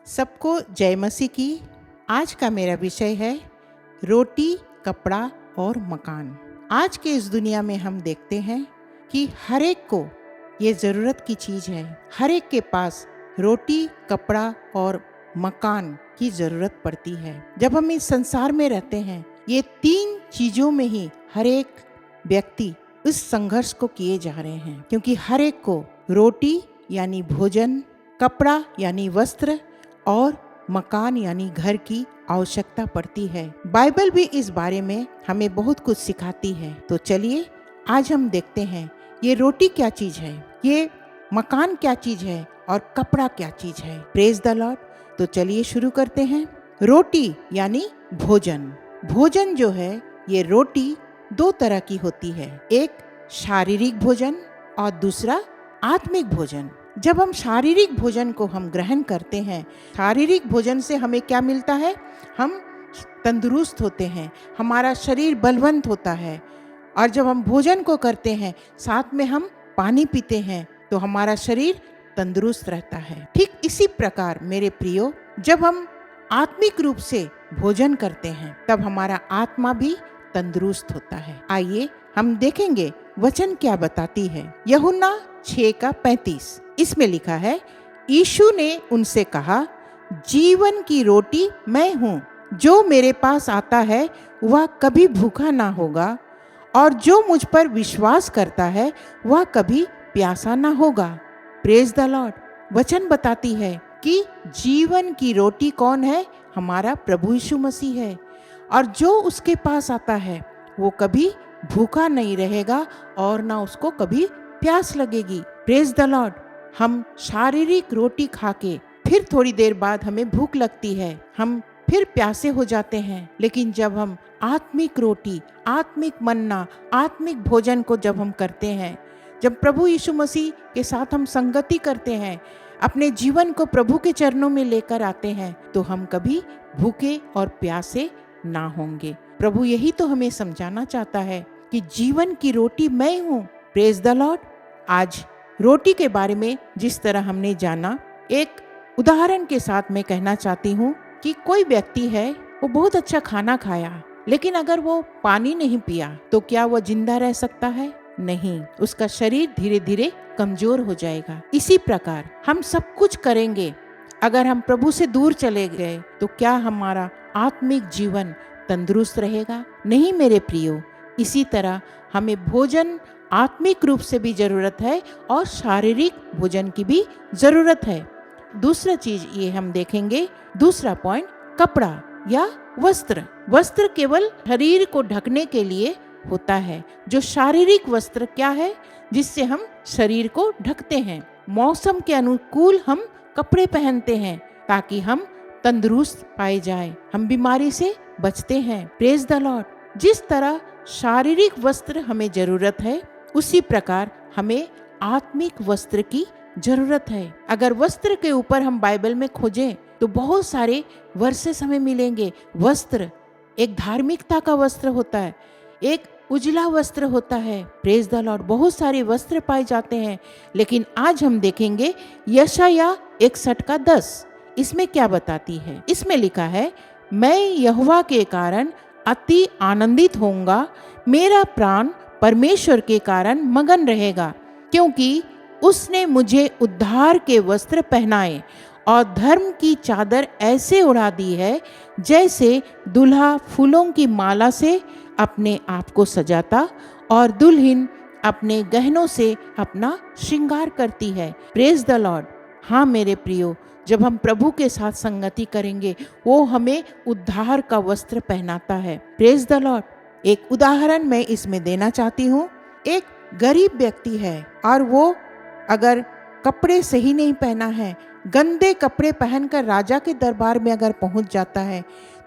सबको जय मसीह की। आज का मेरा विषय है रोटी, कपड़ा और मकान। आज के इस दुनिया में हम देखते हैं कि हर एक को ये ज़रूरत की चीज़ है। हर एक के पास रोटी, कपड़ा और मकान की ज़रूरत पड़ती है। जब हम इस संसार में रहते हैं, ये तीन चीज़ों में ही हर एक व्यक्ति इस संघर्ष को किए जा रहे हैं, क्योंकि हर एक को रोटी यानी भोजन, कपड़ा यानी वस्त्र और मकान यानी घर की आवश्यकता पड़ती है। बाइबल भी इस बारे में हमें बहुत कुछ सिखाती है। तो चलिए आज हम देखते हैं ये रोटी क्या चीज है, ये मकान क्या चीज है और कपड़ा क्या चीज है। Praise the Lord. तो चलिए शुरू करते हैं। रोटी यानी भोजन। भोजन जो है ये रोटी दो तरह की होती है, एक शारीरिक भोजन और दूसरा आत्मिक भोजन। जब हम शारीरिक भोजन को हम ग्रहण करते हैं, शारीरिक भोजन से हमें क्या मिलता है? हम तंदुरुस्त होते हैं, हमारा शरीर बलवंत होता है। और जब हम भोजन को करते हैं, साथ में हम पानी पीते हैं, तो हमारा शरीर तंदुरुस्त रहता है। ठीक इसी प्रकार मेरे प्रियो, जब हम आत्मिक रूप से भोजन करते हैं, तब हमारा आत्मा भी तंदुरुस्त होता है। आइए हम देखेंगे वचन क्या बताती है। यूहन्ना 6:35 इसमें लिखा है, यीशु ने उनसे कहा, जीवन की रोटी मैं हूँ, जो मेरे पास आता है वह कभी भूखा ना होगा, और जो मुझ पर विश्वास करता है वह कभी प्यासा ना होगा। Praise the Lord. वचन बताती है कि जीवन की रोटी कौन है? हमारा प्रभु यीशु मसीह है, और जो उसके पास आता है वो कभी भूखा नहीं रहेगा और ना उसको कभी प्यास लगेगी। Praise the Lord. हम शारीरिक रोटी खा के फिर थोड़ी देर बाद हमें भूख लगती है, हम फिर प्यासे हो जाते हैं। लेकिन जब हम आत्मिक रोटी, आत्मिक मन्ना, आत्मिक भोजन को जब हम करते हैं, जब प्रभु यीशु मसीह के साथ हम संगति करते हैं, अपने जीवन को प्रभु के चरणों में लेकर आते हैं, तो हम कभी भूखे और प्यासे ना होंगे। प्रभु यही तो हमें समझाना चाहता है कि जीवन की रोटी मैं हूँ। Praise the Lord. आज रोटी के बारे में जिस तरह हमने जाना, एक उदाहरण के साथ मैं कहना चाहती हूँ कि कोई व्यक्ति है, वो बहुत अच्छा खाना खाया, लेकिन अगर वो पानी नहीं पिया तो क्या वो जिंदा रह सकता है? नहीं, उसका शरीर धीरे धीरे कमजोर हो जाएगा। इसी प्रकार हम सब कुछ करेंगे, अगर हम प्रभु से दूर चले गए तो क्या हमारा आत्मिक जीवन तंदुरुस्त रहेगा? नहीं मेरे प्रियो। इसी तरह हमें भोजन आत्मिक रूप से भी जरूरत है और शारीरिक भोजन की भी जरूरत है। दूसरा चीज ये हम देखेंगे, दूसरा पॉइंट, कपड़ा या वस्त्र। वस्त्र केवल शरीर को ढकने के लिए होता है। जो शारीरिक वस्त्र क्या है? जिससे हम शरीर को ढकते हैं। मौसम के अनुकूल हम कपड़े पहनते हैं ताकि हम तंदुरुस्त पाए जाए, हम बीमारी से बचते हैं। Praise the Lord. जिस तरह शारीरिक वस्त्र हमें जरूरत है, उसी प्रकार हमें आत्मिक वस्त्र की जरूरत है। अगर वस्त्र के ऊपर हम बाइबल में खोजें तो बहुत सारे वर्सेस हमें मिलेंगे। वस्त्र एक धार्मिकता का वस्त्र होता है, एक उजला वस्त्र होता है। Praise the Lord. बहुत सारे वस्त्र पाए जाते हैं, लेकिन आज हम देखेंगे यशायाह 61:10 इसमें क्या बताती है। इसमें लिखा है, मैं यहोवा के कारण अति आनंदित होऊंगा, मेरा प्राण परमेश्वर के कारण मगन रहेगा, क्योंकि उसने मुझे उद्धार के वस्त्र पहनाए और धर्म की चादर ऐसे उड़ा दी है जैसे दूल्हा फूलों की माला से अपने आप को सजाता और दुल्हन अपने गहनों से अपना श्रृंगार करती है। Praise the Lord. हाँ मेरे प्रियो, जब हम प्रभु के साथ संगति करेंगे, वो हमें उद्धार का वस्त्र पहनाता है। Praise the Lord. एक उदाहरण मैं इसमें देना चाहती हूँ। एक गरीब व्यक्ति है और वो अगर कपड़े सही नहीं पहना है, गंदे कपड़े पहनकर राजा के दरबार में अगर पहुंच जाता है,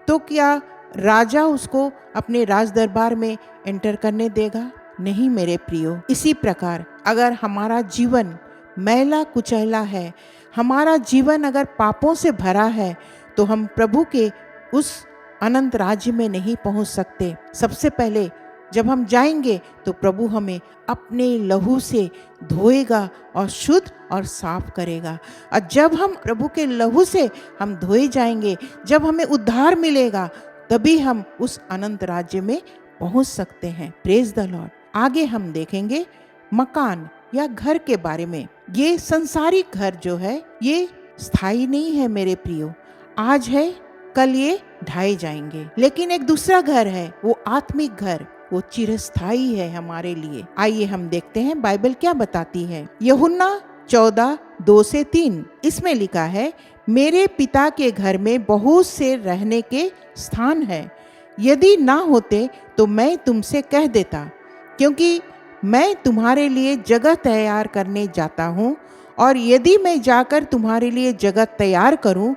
तो क्या राजा उसको अपने राज दरबार में एंटर करने देगा? नहीं मेरे प्रियो। इसी प्रकार अगर हमारा जीवन मैला कुचैला है, हमारा जीवन अगर पापों से भरा है, तो हम प्रभु के उस अनंत राज्य में नहीं पहुंच सकते। सबसे पहले जब हम जाएंगे तो प्रभु हमें अपने लहू से धोएगा और शुद्ध और साफ करेगा। और जब हम प्रभु के लहू से हम धोए जाएंगे, जब हमें उद्धार मिलेगा, तभी हम उस अनंत राज्य में पहुंच सकते हैं। Praise the Lord. आगे हम देखेंगे मकान या घर के बारे में। ये संसारिक घर जो है ये स्थायी नहीं है मेरे प्रियो। आज है, कल ये ढाए जाएंगे। लेकिन एक दूसरा घर है, वो आत्मिक घर, वो चिरस्थायी है हमारे लिए। आइए हम देखते हैं बाइबल क्या बताती है। यूहन्ना 14:2-3 इसमें लिखा है, मेरे पिता के घर में बहुत से रहने के स्थान है। यदि ना होते तो मैं तुमसे कह देता, क्योंकि मैं तुम्हारे लिए जगह तैयार करने जाता हूँ। और यदि मैं जाकर तुम्हारे लिए जगह तैयार करूँ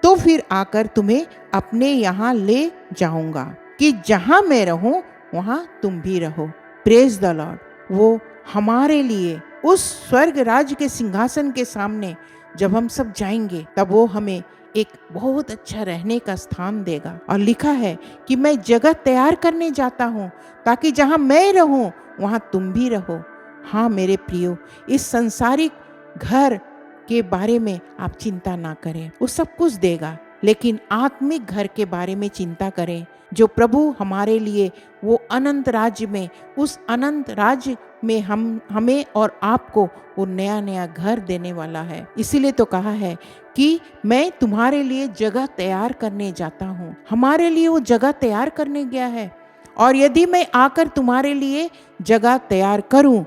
तो फिर आकर तुम्हें अपने यहाँ ले जाऊंगा, कि जहाँ मैं रहूं वहाँ तुम भी रहो। Praise the Lord. वो हमारे लिए उस स्वर्ग राज्य के सिंहासन के सामने जब हम सब जाएंगे, तब वो हमें एक बहुत अच्छा रहने का स्थान देगा। और लिखा है कि मैं जगह तैयार करने जाता हूँ, ताकि जहाँ मैं रहूं वहाँ तुम भी रहो। हाँ मेरे प्रियो, इस संसारिक घर के बारे में आप चिंता ना करें, वो सब कुछ देगा। लेकिन आत्मिक घर के बारे में चिंता करें, जो प्रभु हमारे लिए वो अनंत राज्य में, उस अनंत राज्य में हमें और आपको वो नया नया घर देने वाला है। इसीलिए तो कहा है कि मैं तुम्हारे लिए जगह तैयार करने जाता हूँ। हमारे लिए वो जगह तैयार करने गया है। और यदि मैं आकर तुम्हारे लिए जगह तैयार करूँ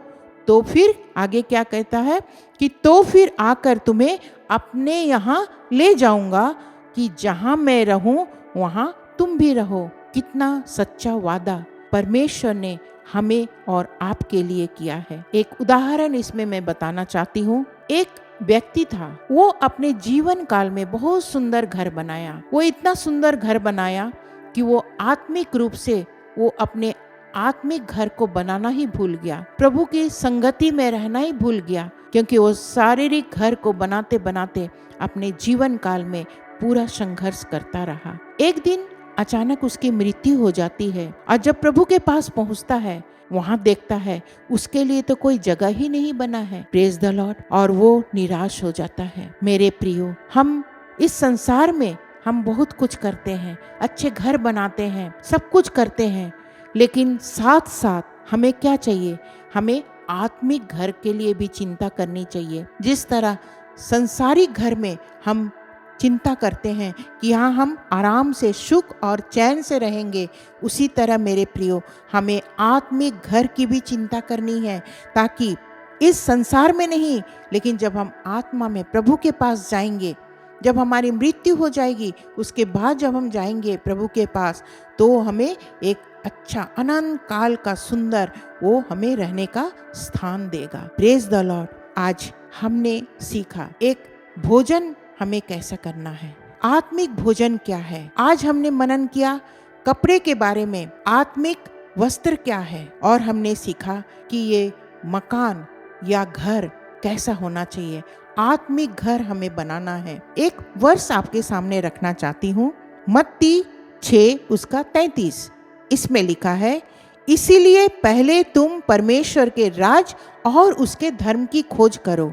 तो फिर आगे क्या कहता है कि तो फिर आकर तुम्हें अपने यहाँ ले जाऊंगा, कि जहाँ मैं रहूं वहाँ तुम भी रहो। कितना सच्चा वादा परमेश्वर ने हमें और आपके लिए किया है। एक उदाहरण इसमें मैं बताना चाहती हूँ। एक व्यक्ति था, वो अपने जीवन काल में बहुत सुंदर घर बनाया। वो इतना सुंदर घर बनाया कि वो आत्मिक रूप से वो अपने आत्मिक घर को बनाना ही भूल गया, प्रभु की संगति में रहना ही भूल गया, क्योंकि वो शारीरिक घर को बनाते बनाते अपने जीवन काल में पूरा संघर्ष करता रहा। एक दिन अचानक उसकी मृत्यु हो जाती है, और जब प्रभु के पास पहुंचता है, वहां देखता है उसके लिए तो कोई जगह ही नहीं बना है। Praise the Lord. और वो निराश हो जाता है। मेरे प्रियो, हम इस संसार में हम बहुत कुछ करते हैं, अच्छे घर बनाते हैं, सब कुछ करते हैं, लेकिन साथ साथ हमें क्या चाहिए? हमें आत्मिक घर के लिए भी चिंता करनी चाहिए। जिस तरह संसारिक घर में हम चिंता करते हैं कि यहाँ हम आराम से सुख और चैन से रहेंगे, उसी तरह मेरे प्रियो हमें आत्मिक घर की भी चिंता करनी है, ताकि इस संसार में नहीं, लेकिन जब हम आत्मा में प्रभु के पास जाएंगे, जब हमारी मृत्यु हो जाएगी, उसके बाद जब हम जाएंगे प्रभु के पास, तो हमें एक अच्छा अनंत काल का सुंदर वो हमें रहने का स्थान देगा। Praise the Lord. आज हमने सीखा एक भोजन हमें कैसा करना है, आत्मिक भोजन क्या है। आज हमने मनन किया कपड़े के बारे में, आत्मिक वस्त्र क्या है, और हमने सीखा कि ये मकान या घर कैसा होना चाहिए। आत्मिक घर हमें बनाना है। एक वर्ष आपके सामने रखना चाहती हूँ, मत्ती 6:33 इसमें लिखा है, इसीलिए पहले तुम परमेश्वर के राज और उसके धर्म की खोज करो,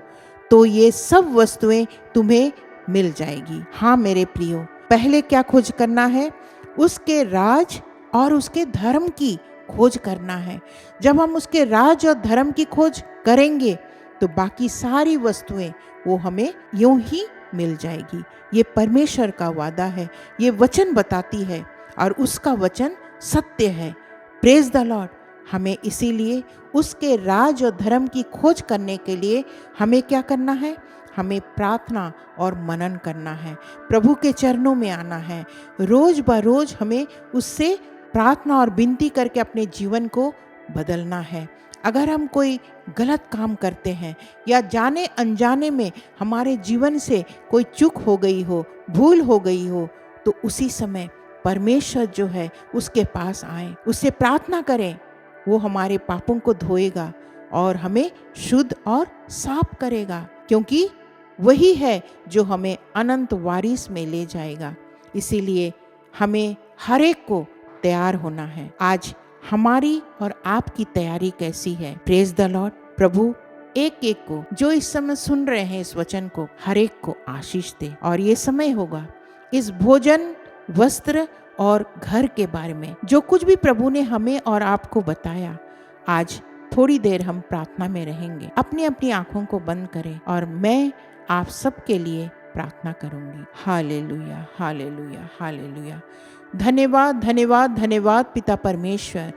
तो ये सब वस्तुएं तुम्हें मिल जाएगी। हाँ मेरे प्रियो, पहले क्या खोज करना है? उसके राज और उसके धर्म की खोज करना है। जब हम उसके राज और धर्म की खोज करेंगे तो बाकी सारी वस्तुएं वो हमें यूं ही मिल जाएगी। ये परमेश्वर का वादा है, ये वचन बताती है, और उसका वचन सत्य है। Praise the Lord. हमें इसीलिए उसके राज और धर्म की खोज करने के लिए हमें क्या करना है? हमें प्रार्थना और मनन करना है, प्रभु के चरणों में आना है। रोज ब रोज हमें उससे प्रार्थना और विनती करके अपने जीवन को बदलना है। अगर हम कोई गलत काम करते हैं या जाने अनजाने में हमारे जीवन से कोई चूक हो गई हो, भूल हो गई हो, तो उसी समय परमेश्वर जो है उसके पास आए, उससे प्रार्थना करें। वो हमारे पापों को धोएगा और हमें शुद्ध और साफ करेगा, क्योंकि वही है जो हमें अनंत वारिस में ले जाएगा। इसीलिए हमें हर एक को तैयार होना है। आज हमारी और आपकी तैयारी कैसी है? Praise the Lord. प्रभु एक एक को जो इस समय सुन रहे हैं इस वचन को, हर एक को आशीष दे। और ये समय होगा इस भोजन, वस्त्र और घर के बारे में जो कुछ भी प्रभु ने हमें और आपको बताया, आज थोड़ी देर हम प्रार्थना में रहेंगे। अपनी अपनी आंखों को बंद करें और मैं आप सबके लिए प्रार्थना करूंगी। Hallelujah, hallelujah, hallelujah. धन्यवाद, धन्यवाद, धन्यवाद पिता परमेश्वर,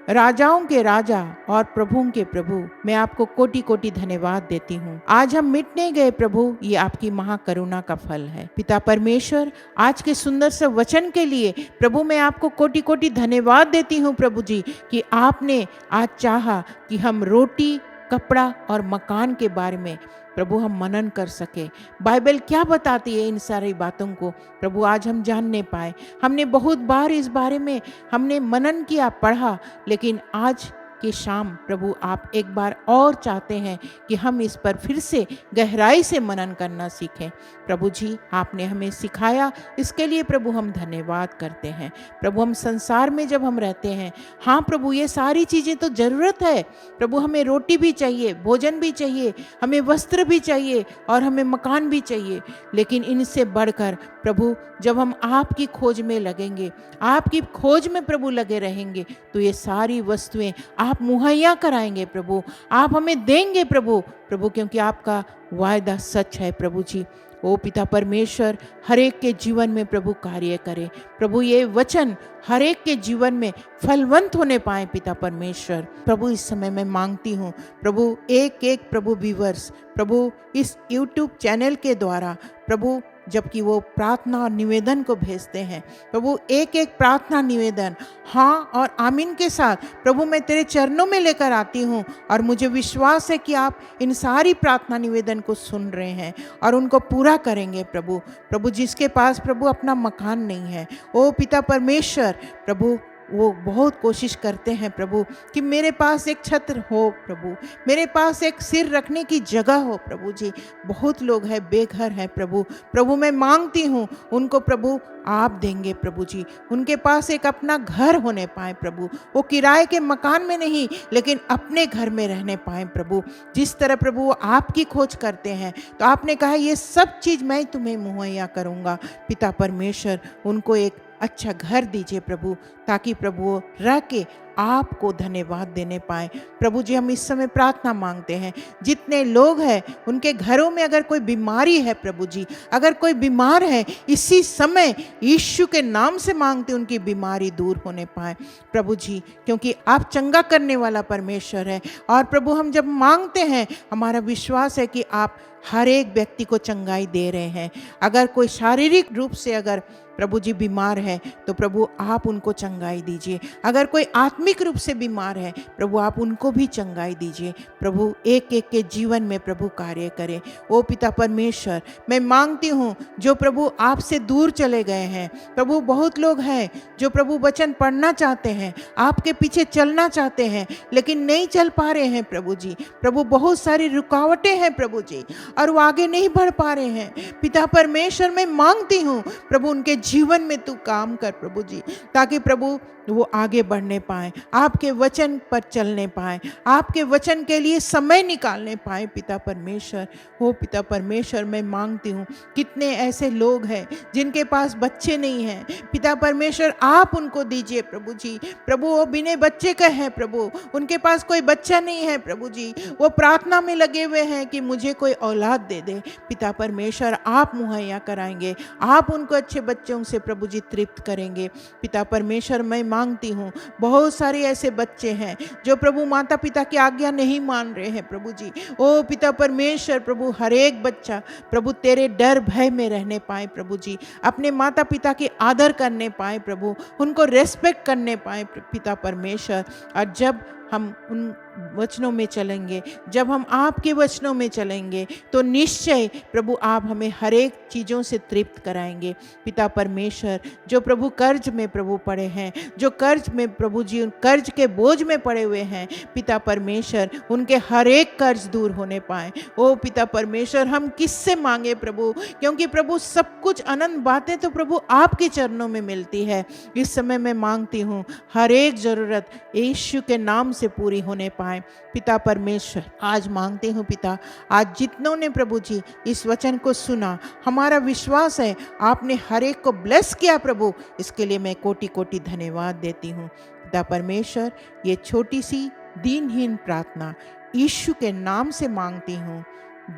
राजाओं के राजा और प्रभुओं के प्रभु। मैं आपको कोटि कोटि धन्यवाद देती हूँ। आज हम मिट नहीं गए प्रभु, ये आपकी महाकरुणा का फल है। पिता परमेश्वर, आज के सुंदर से वचन के लिए प्रभु मैं आपको कोटि कोटि धन्यवाद देती हूँ प्रभु जी, कि आपने आज चाहा कि हम रोटी, कपड़ा और मकान के बारे में प्रभु हम मनन कर सके। बाइबल क्या बताती है इन सारी बातों को प्रभु आज हम जानने पाए। हमने बहुत बार इस बारे में हमने मनन किया, पढ़ा, लेकिन आज कि शाम प्रभु आप एक बार और चाहते हैं कि हम इस पर फिर से गहराई से मनन करना सीखें। प्रभु जी आपने हमें सिखाया, इसके लिए प्रभु हम धन्यवाद करते हैं। प्रभु हम संसार में जब हम रहते हैं, हाँ प्रभु ये सारी चीज़ें तो ज़रूरत है प्रभु, हमें रोटी भी चाहिए, भोजन भी चाहिए, हमें वस्त्र भी चाहिए और हमें मकान भी चाहिए, लेकिन इनसे बढ़कर प्रभु जब हम आपकी खोज में लगेंगे, आपकी खोज में प्रभु लगे रहेंगे, तो ये सारी वस्तुएं आप मुहैया कराएंगे प्रभु, आप हमें देंगे प्रभु, क्योंकि आपका वायदा सच है प्रभु जी। ओ पिता परमेश्वर, हर एक के जीवन में प्रभु कार्य करे प्रभु, ये वचन हर एक के जीवन में फलवंत होने पाए पिता परमेश्वर। प्रभु इस समय मैं मांगती हूँ प्रभु, एक एक प्रभु व्यूअर्स प्रभु इस YouTube चैनल के द्वारा प्रभु जबकि वो प्रार्थना और निवेदन को भेजते हैं प्रभु, एक एक प्रार्थना निवेदन हाँ और आमीन के साथ प्रभु मैं तेरे चरणों में लेकर आती हूँ, और मुझे विश्वास है कि आप इन सारी प्रार्थना निवेदन को सुन रहे हैं और उनको पूरा करेंगे प्रभु जिसके पास प्रभु अपना मकान नहीं है, ओ पिता परमेश्वर प्रभु वो बहुत कोशिश करते हैं प्रभु कि मेरे पास एक छत्र हो प्रभु, मेरे पास एक सिर रखने की जगह हो प्रभु जी। बहुत लोग हैं बेघर हैं प्रभु मैं मांगती हूँ उनको प्रभु आप देंगे प्रभु जी, उनके पास एक अपना घर होने पाए प्रभु, वो किराए के मकान में नहीं लेकिन अपने घर में रहने पाए प्रभु। जिस तरह प्रभु वो आपकी खोज करते हैं, तो आपने कहा ये सब चीज़ मैं तुम्हें मुहैया करूँगा। पिता परमेश्वर उनको एक अच्छा घर दीजिए प्रभु, ताकि प्रभु वो रह के आपको धन्यवाद देने पाए प्रभु जी। हम इस समय प्रार्थना मांगते हैं, जितने लोग हैं उनके घरों में अगर कोई बीमारी है प्रभु जी, अगर कोई बीमार है इसी समय यीशु के नाम से मांगते उनकी बीमारी दूर होने पाए प्रभु जी, क्योंकि आप चंगा करने वाला परमेश्वर है। और प्रभु हम जब मांगते हैं हमारा विश्वास है कि आप हर एक व्यक्ति को चंगाई दे रहे हैं। अगर कोई शारीरिक रूप से अगर प्रभु जी बीमार है तो प्रभु आप उनको चंगाई दीजिए, अगर कोई आत्मिक रूप से बीमार है प्रभु आप उनको भी चंगाई दीजिए प्रभु, एक एक के जीवन में प्रभु कार्य करें। ओ पिता परमेश्वर मैं मांगती हूँ जो प्रभु आपसे दूर चले गए हैं प्रभु, बहुत लोग हैं जो प्रभु वचन पढ़ना चाहते हैं, आपके पीछे चलना चाहते हैं लेकिन नहीं चल पा रहे हैं प्रभु जी। प्रभु बहुत सारी रुकावटें हैं प्रभु जी और वो आगे नहीं बढ़ पा रहे हैं। पिता परमेश्वर मैं मांगती हूँ प्रभु उनके जीवन में तू काम कर प्रभु जी, ताकि प्रभु वो आगे बढ़ने पाए, आपके वचन पर चलने पाए, आपके वचन के लिए समय निकालने पाए पिता परमेश्वर। हो पिता परमेश्वर मैं मांगती हूँ, कितने ऐसे लोग हैं जिनके पास बच्चे नहीं हैं पिता परमेश्वर आप उनको दीजिए प्रभु जी। प्रभु वो बिना बच्चे का है प्रभु, उनके पास कोई बच्चा नहीं है प्रभु जी, वो प्रार्थना में लगे हुए हैं कि मुझे कोई औलाद दे दे। पिता परमेश्वर आप मुहैया कराएंगे, आप उनको अच्छे बच्चों से प्रभु जी तृप्त करेंगे। पिता परमेश्वर मैं मांगती हूँ, बहुत सारे ऐसे बच्चे हैं जो प्रभु माता पिता की आज्ञा नहीं मान रहे हैं प्रभु जी। ओ पिता परमेश्वर प्रभु हर एक बच्चा प्रभु तेरे डर भय में रहने पाए प्रभु जी, अपने माता पिता की आदर करने पाए प्रभु, उनको रेस्पेक्ट करने पाए पिता परमेश्वर। और जब हम उन वचनों में चलेंगे, जब हम आपके वचनों में चलेंगे, तो निश्चय प्रभु आप हमें हर एक चीज़ों से तृप्त कराएंगे। पिता परमेश्वर, जो प्रभु कर्ज में प्रभु पड़े हैं, जो कर्ज में प्रभु जी उन कर्ज के बोझ में पड़े हुए हैं, पिता परमेश्वर उनके हर एक कर्ज दूर होने पाए। ओ पिता परमेश्वर, हम किससे मांगे प्रभु, क्योंकि प्रभु सब कुछ अनंत बातें तो प्रभु आपके चरणों में मिलती है। इस समय मैं मांगती हूँ हर एक ज़रूरत यीशु के नाम से पूरी होने पाए। पिता परमेश्वर, आज मांगते हूँ पिता, आज जितनों ने प्रभु जी इस वचन को सुना, हमारा विश्वास है आपने हर एक को ब्लेस किया प्रभु, इसके लिए मैं कोटि कोटि धन्यवाद देती हूँ। पिता परमेश्वर, ये छोटी सी दीनहीन प्रार्थना यीशु के नाम से मांगती हूँ,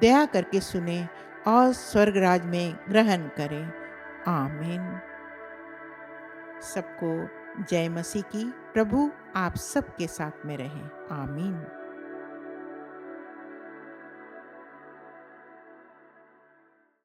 दया करके सुने और स्वर्ग राज में ग्रहण करें। आमीन। सबको जय मसीह की। प्रभु आप सबके साथ में रहें। आमीन।